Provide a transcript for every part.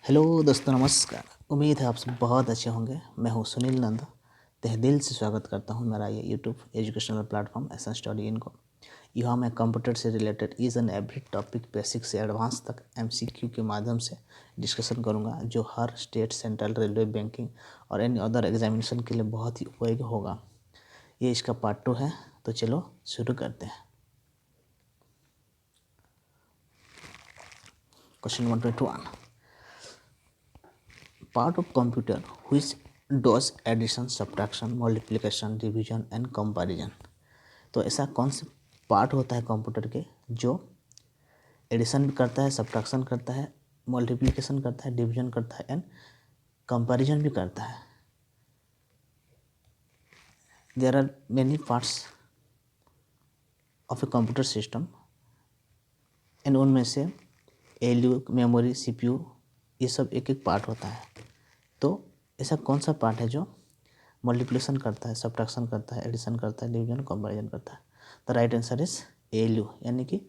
Hello दोस्तों, नमस्कार। उम्मीद है आप सब बहुत अच्छे होंगे। मैं हूं सुनील नंदा। तहे दिल से स्वागत करता हूं मेरा ये यूट्यूब एजुकेशनल प्लेटफॉर्म एसन स्टडी इनको। यहाँ मैं कंप्यूटर से related each and every topic basic से एडवांस तक एमसीक्यू के माध्यम से डिस्कशन करूँगा, जो हर स्टेट, सेंट्रल, रेलवे, बैंकिंग और एनी अदर एग्जामिनेशन के लिए बहुत ही उपयोगी होगा। ये इसका पार्ट 2 है, तो चलो शुरू करते हैं। Question 121। Part of computer which does addition, subtraction, multiplication, division and comparison। तो ऐसा कौन से पार्ट होता है कंप्यूटर के जो एडिशन भी करता है, सब्ट्रैक्शन करता है, मल्टीप्लिकेशन करता है, डिवीजन करता है एंड कंपैरिजन भी करता है। There are many parts of a computer system and उनमें से एलयू, मेमोरी, सीपीयू, ये सब एक एक पार्ट होता है। तो ऐसा कौन सा पार्ट है जो मल्टीप्लिकेशन करता है, सब्ट्रैक्शन करता है, एडिशन करता है, डिवीजन, कंपैरिजन करता है? The right answer is ALU, यानी कि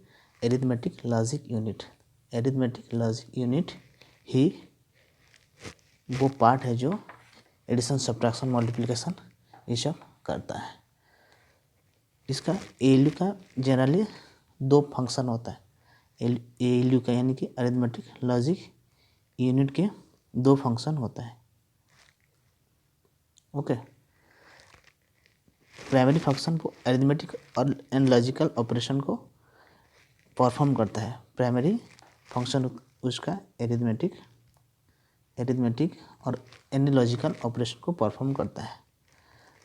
arithmetic logic unit. Arithmetic logic unit ही वो पार्ट है जो एडिशन, सब्ट्रैक्शन, मल्टीप्लिकेशन ये सब करता है। इसका एलयू का जनरली दो फंक्शन होता है। एलयू का यानी कि अरिथमेटिक लॉजिक यूनिट के दो फंक्शन होता है। ओके। प्राइमरी फंक्शन को अरिथमेटिक और एंड लॉजिकल ऑपरेशन को परफॉर्म करता है। प्राइमरी फंक्शन उसका एरिथमेटिक और एनी लॉजिकल ऑपरेशन को परफॉर्म करता है,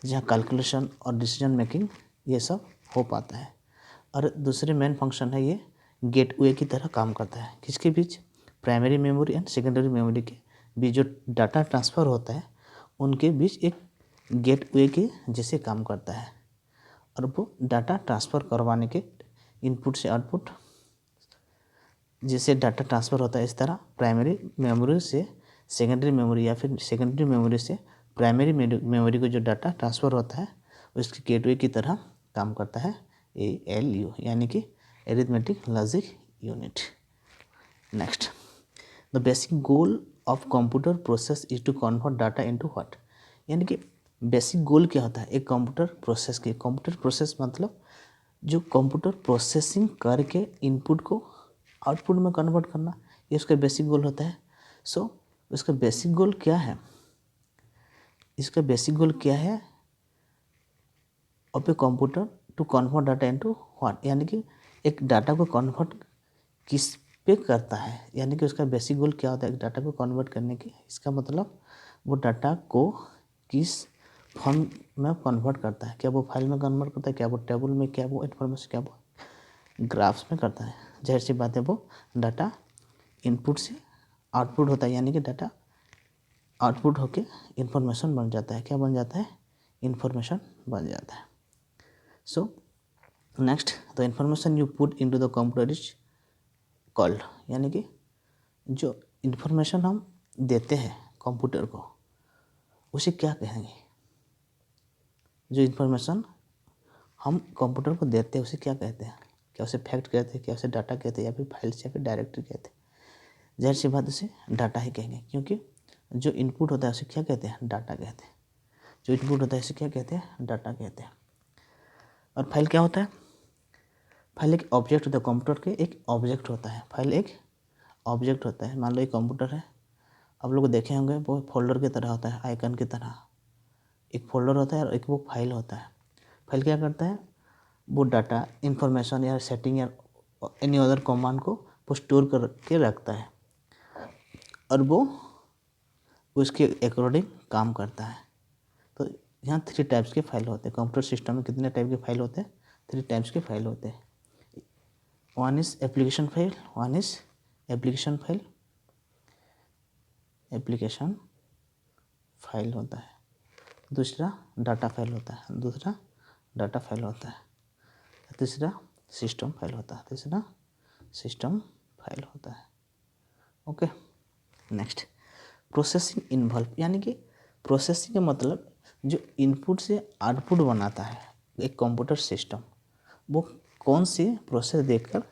जहाँ कैलकुलेशन और डिसीजन मेकिंग ये सब हो पाता है। और दूसरे मेन फंक्शन है, ये गेटवे की तरह काम करता है। किसके बीच? Primary memory and secondary memory के बीच जो डाटा ट्रांसफ़र होता है उनके बीच एक गेटवे के जैसे काम करता है। और वो डाटा ट्रांसफ़र करवाने के इनपुट से आउटपुट जैसे डाटा ट्रांसफ़र होता है, इस तरह प्राइमरी मेमोरी से सेकेंडरी मेमोरी या फिर सेकेंडरी मेमोरी से प्राइमरी मेमोरी को जो डाटा ट्रांसफ़र होता है उसके गेटवे की तरह काम करता है ALU, यानी कि arithmetic logic unit. Next, the basic goal of computer process is to convert data into what? यानी कि बेसिक गोल क्या होता है एक कंप्यूटर प्रोसेस के? कंप्यूटर प्रोसेस मतलब जो कंप्यूटर प्रोसेसिंग करके इनपुट को आउटपुट में कन्वर्ट करना, ये उसका बेसिक गोल होता है। सो उसका बेसिक गोल क्या है? इसका बेसिक गोल क्या है of a computer to convert data into what? यानी कि एक डाटा को कन्वर्ट किस पे करता है, यानी कि उसका बेसिक गोल क्या होता है एक डाटा को कन्वर्ट करने की? इसका मतलब वो डाटा को किस फॉर्म में कन्वर्ट करता है। क्या वो फाइल में कन्वर्ट करता है, क्या वो टेबल में, क्या वो इन्फॉर्मेशन, क्या वो ग्राफ्स में करता है? जाहिर सी बात है वो डाटा इनपुट से आउटपुट होता है, यानी कि डाटा आउटपुट होके इन्फॉर्मेशन बन जाता है। क्या बन जाता है? इन्फॉर्मेशन बन जाता है। So next, the information you put into the computer is called, यानी कि जो इन्फॉर्मेशन हम देते हैं कंप्यूटर को उसे क्या कहेंगे? जो इन्फॉर्मेशन हम कंप्यूटर को देते हैं उसे क्या कहते हैं? क्या उसे फैक्ट कहते हैं, क्या उसे डाटा कहते हैं, या फिर फाइल्स, या फिर डायरेक्टरी कहते हैं? जाहिर सी बात उसे डाटा ही कहेंगे, क्योंकि जो इनपुट होता है उसे क्या कहते हैं? डाटा कहते हैं। जो इनपुट होता है उसे क्या कहते हैं? डाटा कहते हैं। और फाइल क्या होता है? फाइल एक ऑब्जेक्ट होता है, कंप्यूटर के एक ऑब्जेक्ट होता है। फाइल एक ऑब्जेक्ट होता है। मान लो एक कंप्यूटर है, आप लोग देखे होंगे वो फोल्डर की तरह होता है, आइकन की तरह एक फोल्डर होता है और एक वो फाइल होता है। फाइल क्या करता है? वो डाटा, इन्फॉर्मेशन या सेटिंग या एनी अदर कमांड को वो स्टोर करके रखता है और वो उसके अकॉर्डिंग काम करता है। तो यहाँ 3 टाइप्स के फाइल होते हैं। कंप्यूटर सिस्टम में कितने टाइप के फाइल होते हैं? 3 टाइप्स के फाइल होते हैं। One is application file, one is application file होता है। दूसरा डाटा फाइल होता है, दूसरा डाटा फाइल होता है। तीसरा सिस्टम फाइल होता है, तीसरा सिस्टम फाइल होता है। ओके। नेक्स्ट, प्रोसेसिंग इन्वॉल्व, यानी कि प्रोसेसिंग का मतलब जो इनपुट से आउटपुट बनाता है एक कंप्यूटर सिस्टम, वो कौन सी प्रोसेस देखकर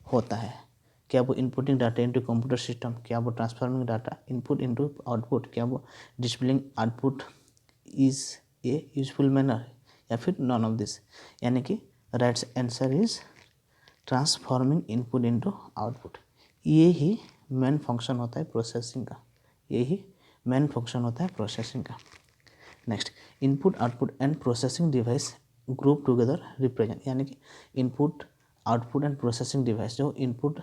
होता है? क्या वो inputting data into computer system, क्या वो transforming data input into output, क्या वो displaying output is a useful manner, या फिर नॉन ऑफ दिस। यानी कि right answer is transforming input into output. ये ही मेन फंक्शन होता है प्रोसेसिंग का, यही मेन फंक्शन होता है प्रोसेसिंग का। Next, input output and processing device group together represent, यानी कि input output and processing device, जो इनपुट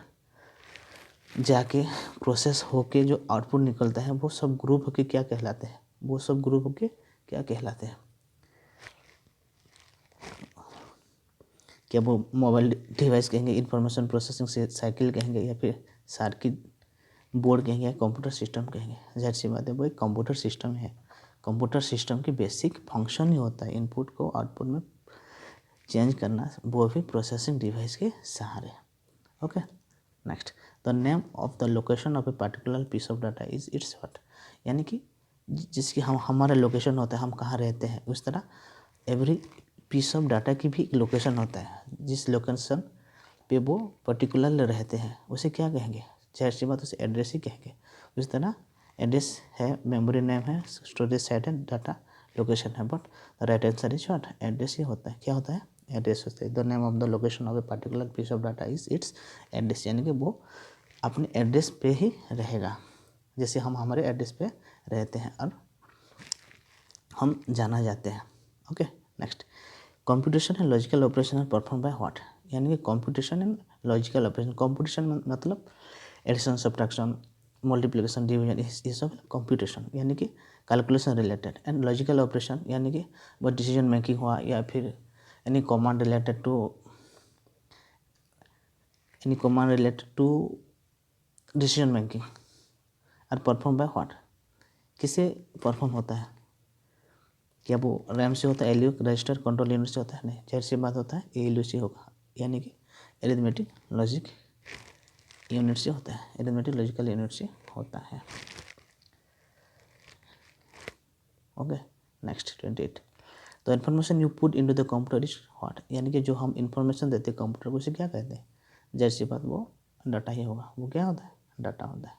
जाके प्रोसेस होके जो आउटपुट निकलता है वो सब ग्रुप होके क्या कहलाते हैं, वो सब ग्रुप होके क्या कहलाते हैं। क्या वो मोबाइल डिवाइस कहेंगे, इंफॉर्मेशन प्रोसेसिंग साइकिल कहेंगे, या फिर सर्किट बोर्ड कहेंगे, या कंप्यूटर सिस्टम कहेंगे। जाहिर सी बात है वो एक कंप्यूटर सिस्टम है। कंप्यूटर सिस्टम की बेसिक फंक्शन ही होता है इनपुट को आउटपुट में चेंज करना, वो भी प्रोसेसिंग डिवाइस के सहारे। Okay, next, the name of the location of a particular piece of data is its what, यानी कि जिसकी हम हमारा लोकेशन होता है, हम कहाँ रहते हैं, उस तरह एवरी पीस ऑफ डाटा की भी एक लोकेशन होता है। जिस लोकेशन पे वो पर्टिकुलर रहते हैं उसे क्या कहेंगे, जाहिर सी बात उसे एड्रेस ही कहेंगे। उस तरह एड्रेस है, मेमोरी नेम है, स्टोरेज साइट है, डाटा लोकेशन है, but right answer is what, address ही होता है। क्या होता है, एड्रेस होता है। The name of the location of a particular piece of data is its address, यानी कि वो अपने एड्रेस पे ही रहेगा, जैसे हम हमारे एड्रेस पे रहते हैं और हम जाना जाते हैं। Okay, next, computation and logical operation are perform by what, यानी कि computation and logical operation, computation मतलब एडिशन, सब्ट्रैक्शन, मल्टीप्लिकेशन, डिवीजन, ये सब कंप्यूटेशन यानी कि calculation related. And logical operation यानी कि वो डिसीजन मेकिंग हुआ, या फिर any command related to decision making और परफॉर्म बाय व्हाट, किसे परफॉर्म होता है, क्या वो रैम से होता है, एलयू रजिस्टर कंट्रोल यूनिट से होता है, नहीं, जाहिर सी बात होता है एलयू से होगा, यानी कि एरिथमेटिक लॉजिक यूनिट से होता है, एरिथमेटिक लॉजिकल यूनिट से होता है। ओके, नेक्स्ट 28, तो information you put into the computer is what, यानी कि जो हम इंफॉर्मेशन देते हैं कंप्यूटर को उसे क्या कहते हैं, जाहिर सी बात वो डाटा ही होगा। वो क्या होता है, डाटा होता है।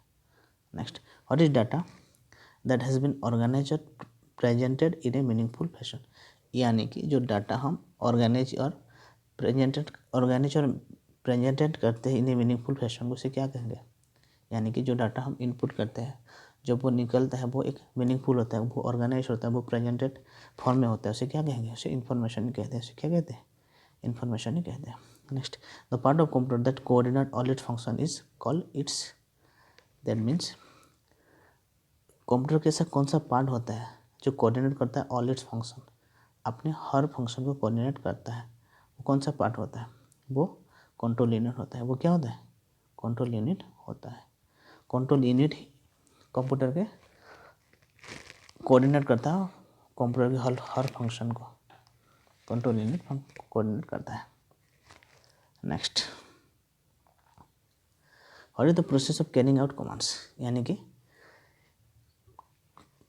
Next, what is data that has been organise और presented in a meaningful fashion, यानी कि जो डाटा हम ऑर्गेनाइज और प्रेजेंटेड करते हैं इन ए मीनिंगफुल फैशन, उसे क्या कहेंगे, यानी कि जो डाटा हम इनपुट करते हैं जब वो निकलता है वो एक मीनिंगफुल होता है, वो ऑर्गेनाइज होता है, वो प्रेजेंटेड फॉर्म में होता है, उसे क्या कहेंगे, उसे इन्फॉर्मेशन ही कहते हैं। उसे क्या कहते हैं, इन्फॉर्मेशन ही कहते हैं। Next, the part of computer that coordinate all its function is called its, that means computer के ऐसा कौन सा पार्ट होता है जो कोऑर्डिनेट करता है ऑल इट्स फंक्शन, अपने हर फंक्शन को कोऑर्डिनेट करता है, वो कौन सा पार्ट होता है, वो कंट्रोल यूनिट होता है। वो क्या होता है, कंट्रोल यूनिट होता है। कंट्रोल यूनिट ही कंप्यूटर के कोऑर्डिनेट करता है, कंप्यूटर के हर फंक्शन को कंट्रोल यूनिट कोऑर्डिनेट करता है। Next, what is the process of carrying out commands, यानी कि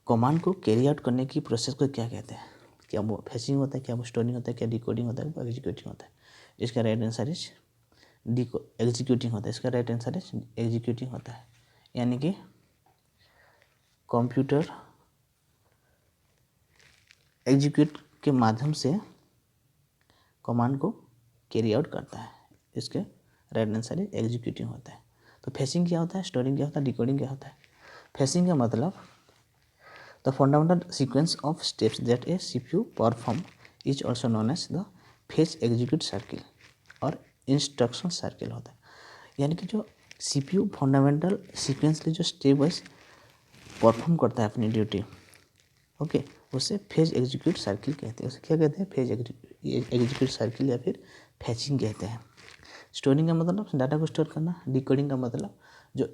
कमांड को कैरी आउट करने की प्रोसेस को क्या कहते हैं, क्या वो फेचिंग होता है, क्या वो स्टोरिंग होता है, क्या डिकोडिंग होता है, वो एग्जीक्यूटिंग होता है। इसका राइट आंसर इज एग्जीक्यूटिंग होता है। इसका राइट आंसर इज एग्जीक्यूटिंग होता है, यानी कि कंप्यूटर एग्जीक्यूट के माध्यम से कमांड को कैरी आउट करता है। इसके राइट आंसर इज एग्जीक्यूटिंग होता है। तो फेचिंग क्या होता है, स्टोरिंग क्या होता है, डिकोडिंग क्या होता है। फेचिंग का मतलब the fundamental sequence of steps that a CPU perform is also known as the fetch execute circle और इंस्ट्रक्शन सर्किल होता है, यानी कि जो सीपीयू फंडामेंटल सीक्वेंसली जो स्टेप वाइज परफॉर्म करता है अपनी ड्यूटी, ओके, उसे फेज एग्जीक्यूट सर्किल कहते हैं। उसे क्या कहते हैं, फेज एग्जीक्यूट सर्किल या फिर फैचिंग कहते हैं। स्टोरिंग का मतलब डाटा को स्टोर करना, डिकोडिंग का मतलब जो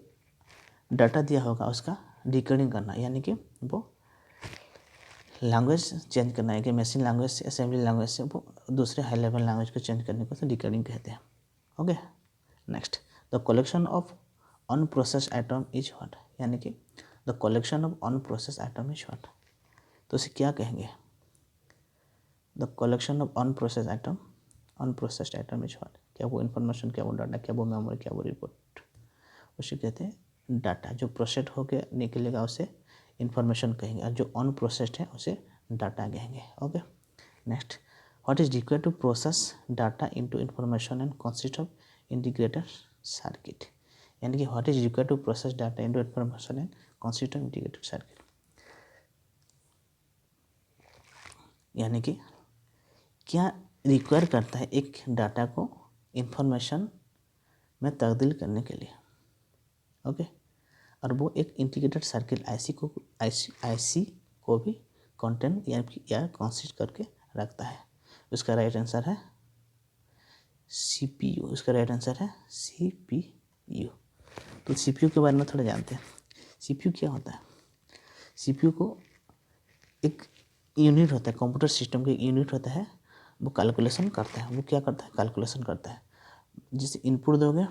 डाटा दिया होगा उसका डिकोडिंग करना, यानी कि वो लैंग्वेज चेंज करना है कि मशीन लैंग्वेज से असेंबली लैंग्वेज से वो दूसरे हाई लेवल लैंग्वेज को चेंज करने को तो डिकोडिंग कहते हैं। Okay, next, the collection of unprocessed item is what, यानी कि the collection of unprocessed item is what, तो उसे क्या कहेंगे, the collection of unprocessed item is what, क्या वो इन्फॉर्मेशन, क्या वो डाटा, क्या वो मेमोरी, क्या वो रिपोर्ट। उसे कहते हैं डाटा। जो प्रोसेस होकर निकलेगा उसे इंफॉर्मेशन कहेंगे, और जो अनप्रोसेस्ड है उसे डाटा कहेंगे। Okay, next, what is required to process data into information and consist of integrated circuit. यानी कि what is required to process data into information and consist of integrated circuit, यानी कि क्या रिक्वायर करता है एक डाटा को इंफॉर्मेशन में तब्दील करने के लिए। ओके, और वो एक इंटीग्रेटेड सर्किट आईसी को भी कंटेंट या कंसिस्ट करके रखता है। उसका राइट आंसर है सीपीयू। उसका राइट आंसर है सीपीयू। तो सीपीयू के बारे में थोड़ा जानते हैं। सीपीयू क्या होता है? सीपीयू को एक यूनिट होता है, कंप्यूटर सिस्टम का एक यूनिट होता है, वो कैलकुलेशन करता है। वो क्या करता है? कैलकुलेशन करता है। जिसे इनपुट दोगे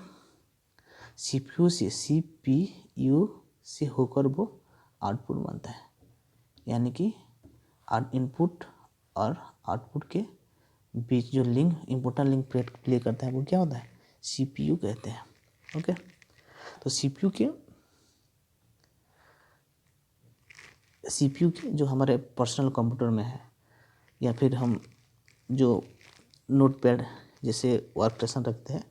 सीपीयू से होकर वो आउटपुट बनता है। यानी कि इनपुट और आउटपुट के बीच जो इम्पोर्टेंट लिंक प्ले करता है वो क्या होता है? सीपीयू कहते हैं। ओके, तो सीपीयू के जो हमारे पर्सनल कंप्यूटर में है, या फिर हम जो नोटपैड जैसे वर्क स्टेशन रखते हैं,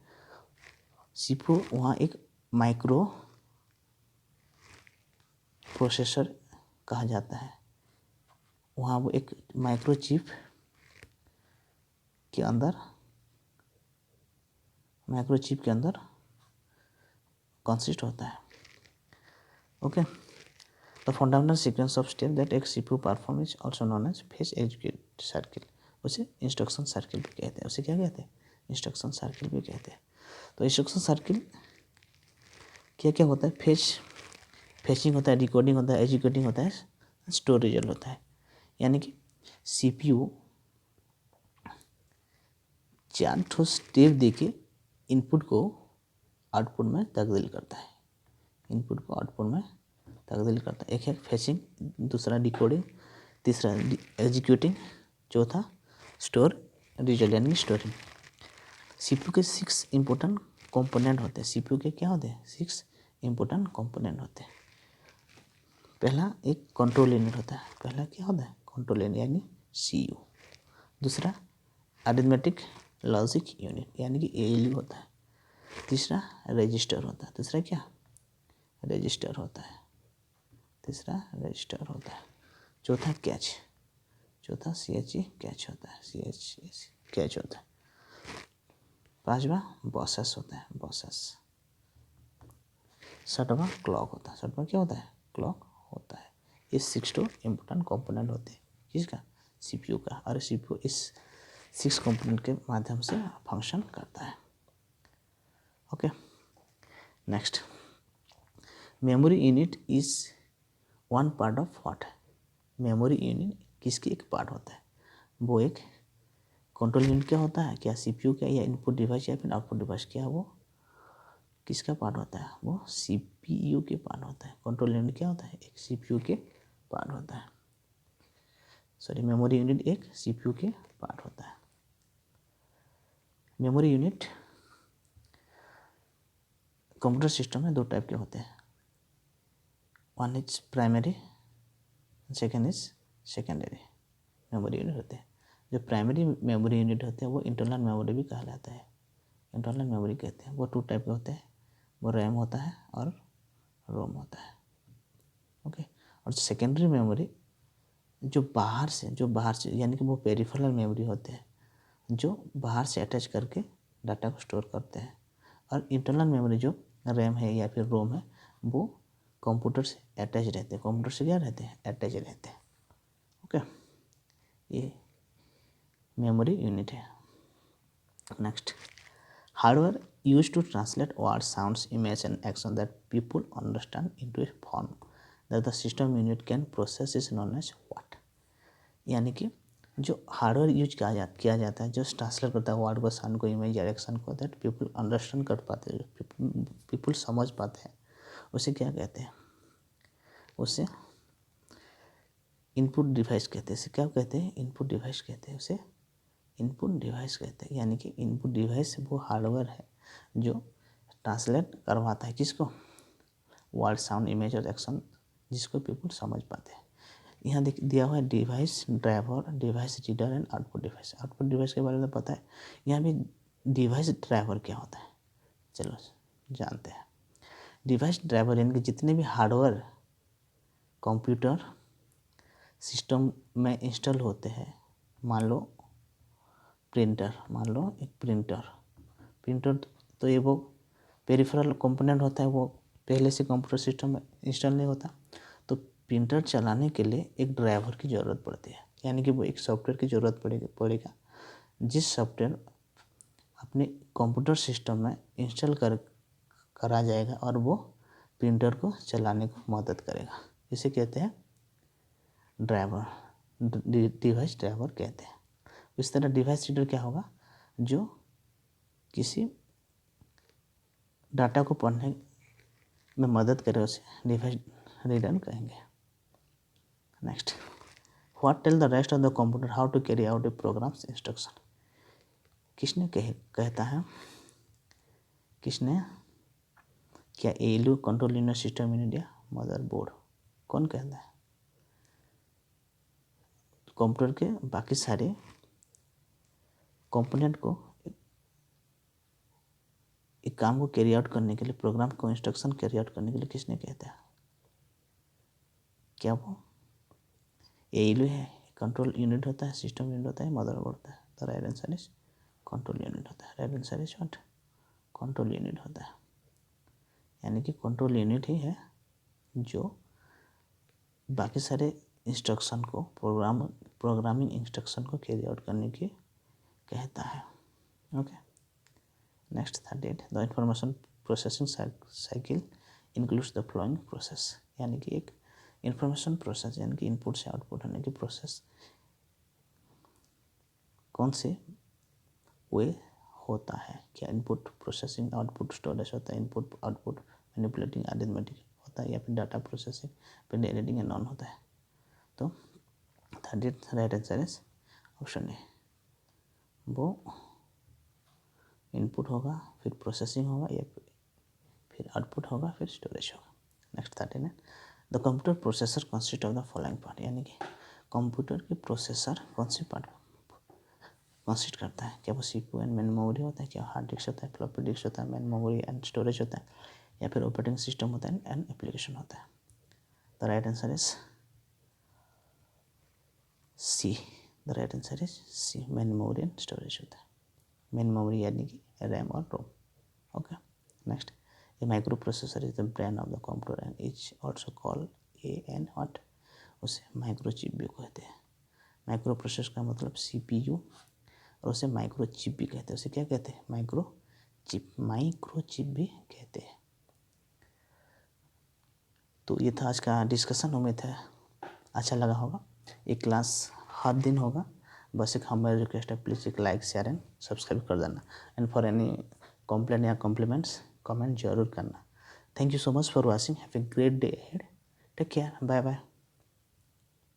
सीपीयू वहाँ एक माइक्रो प्रोसेसर कहा जाता है। वहाँ वो एक माइक्रो चिप के अंदर कंसिस्ट होता है। Okay, the fundamental sequence of step that एक CPU perform is also known as fetch execute circle. उसे इंस्ट्रक्शन सर्किल भी कहते हैं। उसे क्या कहते हैं? इंस्ट्रक्शन सर्किल भी कहते हैं। तो इंस्ट्रक्शन सर्किल क्या क्या होता है? फेचिंग होता है, डिकोडिंग होता है, एग्जीक्यूटिंग होता है, स्टोर रिजल्ट होता है। यानी कि सीपीयू 4 ठो स्टेप देके इनपुट को आउटपुट में तब्दील करता है। एक है फेचिंग, दूसरा डिकोडिंग, तीसरा एग्जीक्यूटिंग, चौथा स्टोर रिजल्ट यानी स्टोरिंग। सीपीयू के 6 इंपॉर्टेंट कंपोनेंट होते हैं। सीपीयू के क्या होते हैं? 6 इंपॉर्टेंट कंपोनेंट होते हैं। पहला एक कंट्रोल यूनिट होता है। पहला क्या होता है? कंट्रोल यूनिट यानी सीयू। दूसरा अरिथमेटिक लॉजिक यूनिट यानी कि एएलयू होता है। तीसरा रजिस्टर होता है। तीसरा रजिस्टर होता है। चौथा कैच, CHE कैच होता है। पांचवा बॉसेस होता है। छठवां क्लॉक होता है। क्या होता है? क्लॉक होता है। ये 6 टू इम्पोर्टेंट कंपोनेंट होते हैं किसका? सीपीयू का। और सीपीयू इस 6 कंपोनेंट के माध्यम से फंक्शन करता है। Okay, next, memory unit is one part of what. Memory unit किसकी एक पार्ट होता है? वो एक कंट्रोल यूनिट क्या होता है? क्या सीपीयू का, या इनपुट डिवाइस या फिर आउटपुट डिवाइस, क्या वो किसका पार्ट होता है? वो सीपीयू के पार्ट होता है। कंट्रोल यूनिट क्या होता है? एक सीपीयू के पार्ट होता है। मेमोरी यूनिट एक सीपीयू के पार्ट होता है। मेमोरी यूनिट कंप्यूटर सिस्टम में 2 टाइप के होते हैं। One is primary, second is secondary memory unit होते हैं। जो प्राइमरी मेमोरी यूनिट होते हैं वो इंटरनल मेमोरी भी कहलाता है। इंटरनल मेमोरी कहते हैं। वो 2 टाइप के होते हैं। वो रैम होता है और रोम होता है। ओके, और सेकेंडरी मेमोरी जो बाहर से यानी कि वो पेरिफेरल मेमोरी होते हैं, जो बाहर से अटैच करके डाटा को स्टोर करते हैं। और इंटरनल मेमोरी जो रैम है या फिर रोम है, वो कंप्यूटर से अटैच रहते हैं। कंप्यूटर से क्या रहते हैं? अटैच रहते हैं। ओके, ये मेमोरी यूनिट है। Next, hardware use to translate word, sounds, image and action that people understand into a form that the system unit can process is known as what. यानी कि जो हार्डवेयर यूज किया जाता है, जो translate करता है वर्ड को, साउंड को, इमेज या एक्शन को, दैट पीपल अंडरस्टैंड कर पाते हैं, पीपल समझ पाते हैं, उसे क्या कहते हैं? उसे इनपुट डिवाइस कहते हैं। इसे क्या कहते हैं? इनपुट डिवाइस कहते हैं। उसे इनपुट डिवाइस कहते हैं। यानी कि इनपुट डिवाइस वो हार्डवेयर है जो ट्रांसलेट करवाता है किसको, वर्ड, साउंड, इमेज और एक्शन जिसको पीपल समझ पाते हैं। यहाँ दिया हुआ है device driver, device reader and output device. Output device के बारे में पता है। यहाँ भी डिवाइस ड्राइवर क्या होता है, चलो जानते हैं। डिवाइस ड्राइवर यानी कि जितने भी हार्डवेयर कंप्यूटर सिस्टम में इंस्टॉल होते हैं, मान लो प्रिंटर, मान लो एक प्रिंटर तो ये वो पेरिफेरल कंपोनेंट होता है, वो पहले से कंप्यूटर सिस्टम में इंस्टॉल नहीं होता। तो प्रिंटर चलाने के लिए एक ड्राइवर की ज़रूरत पड़ती है, यानी कि वो एक सॉफ्टवेयर की ज़रूरत पड़ेगा जिस सॉफ्टवेयर अपने कंप्यूटर सिस्टम में इंस्टॉल करा जाएगा और वो प्रिंटर को चलाने को मदद करेगा। इसे कहते हैं ड्राइवर, डिवाइस ड्राइवर कहते हैं। इस तरह डिवाइस रीडर क्या होगा, जो किसी डाटा को पढ़ने में मदद करे, उसे डिवाइस रीडर कहेंगे। Next, what tell the rest of the computer how to carry out a programs instruction. किसने कहता है, किसने, क्या ALU control unit system in India, motherboard, कौन कहता है। कंप्यूटर के बाकी सारे कंपोनेंट को एक काम को कैरी आउट करने के लिए, प्रोग्राम को इंस्ट्रक्शन कैरी आउट करने के लिए किसने कहता है, क्या वो ALU है, कंट्रोल यूनिट होता है, सिस्टम यूनिट होता है, मदरबोर्ड होता है। तो right answer is control unit होता है। Right answer is what, control unit होता है। यानी कि कंट्रोल यूनिट ही है जो बाकी सारे इंस्ट्रक्शन को, प्रोग्रामिंग इंस्ट्रक्शन को कैरी आउट करने की कहता है। Okay, next 38, the information processing cycle includes the flowing process. यानी कि एक इंफॉर्मेशन प्रोसेस यानी कि इनपुट से आउटपुट होने की प्रोसेस कौन से वे होता है, क्या इनपुट प्रोसेसिंग, आउटपुट स्टोरेज होता है, इनपुट आउटपुट मैनिपुलेटिंग अरिथमेटिक होता है, या फिर डाटा प्रोसेसिंग, फिर एडिटिंग एंड नॉन होता है। तो 30 right answer is option A, वो इनपुट होगा, फिर प्रोसेसिंग होगा, या फिर आउटपुट होगा, फिर स्टोरेज होगा। Next 39, the computer processor consist of the following part. यानी कि कंप्यूटर के प्रोसेसर कौन से पार्ट कंसिस्ट करता है, क्या वो CPU एंड मेन मेमोरी होता है, क्या हार्ड डिस्क होता है, फ्लॉपी डिस्क होता है, मेन मेमोरी एंड स्टोरेज होता है, या फिर ऑपरेटिंग सिस्टम होता है एंड एप्लीकेशन होता है। The right answer is C. The right answer is C, main memory and storage होता है। मेन मेमोरी यानी कि रैम और ROM. Okay, next, a microprocessor is the brain of the computer and is also call an what, उसे microchip भी कहते हैं। Micro processor का मतलब CPU, और उसे माइक्रो चिप भी कहते हैं। उसे क्या कहते हैं, माइक्रो चिप भी कहते हैं। तो ये था आज का डिस्कशन। उम्मीद है अच्छा लगा होगा। एक क्लास हर दिन होगा। बस एक हमारी रिक्वेस्ट है, प्लीज़ एक लाइक, शेयर एंड सब्सक्राइब कर देना। एंड फॉर एनी कंप्लेंट या कॉम्प्लीमेंट्स कमेंट जरूर करना। Thank you so much for watching. Have a great day ahead. Take care, bye bye.